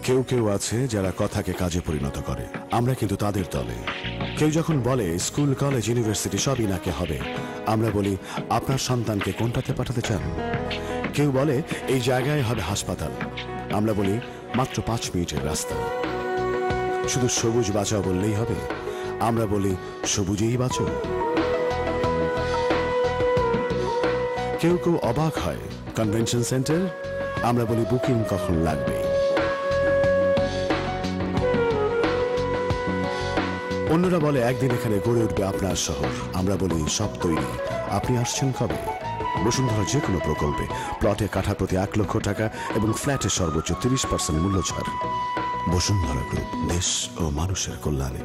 কেউ কেউ আছে যারা কথাকে কাজে পরিণত করে, আমরা কিন্তু তাদের দলে। কেউ যখন বলে স্কুল কলেজ ইউনিভার্সিটি সবই নাকি হবে, আমরা বলি আপনার সন্তানকে কোনটাতে পাঠাতে চান? কেউ বলে এই জায়গায় হবে হাসপাতাল, আমরা বলি মাত্র 5 মিনিটের রাস্তা। শুধু সবুজ বাঁচাও বললেই হবে, আমরা বলি সবুজেই বাঁচো। কেউ কেউ অবাক হয় কনভেনশন সেন্টার, আমরা বলি বুকিং কখন লাগবে। অন্যরা বলে একদিন এখানে গড়ে উঠবে আপনার শহর, আমরা বলি সব তৈরি, আপনি আসছেন কবে? বসুন্ধরা যে কোনো প্রকল্পে প্লটে কাঠা প্রতি 1 লক্ষ টাকা এবং ফ্ল্যাটের সর্বোচ্চ 30% মূল্য ছাড়। বসুন্ধরা গ্রুপ, দেশ ও মানুষের কল্যাণে।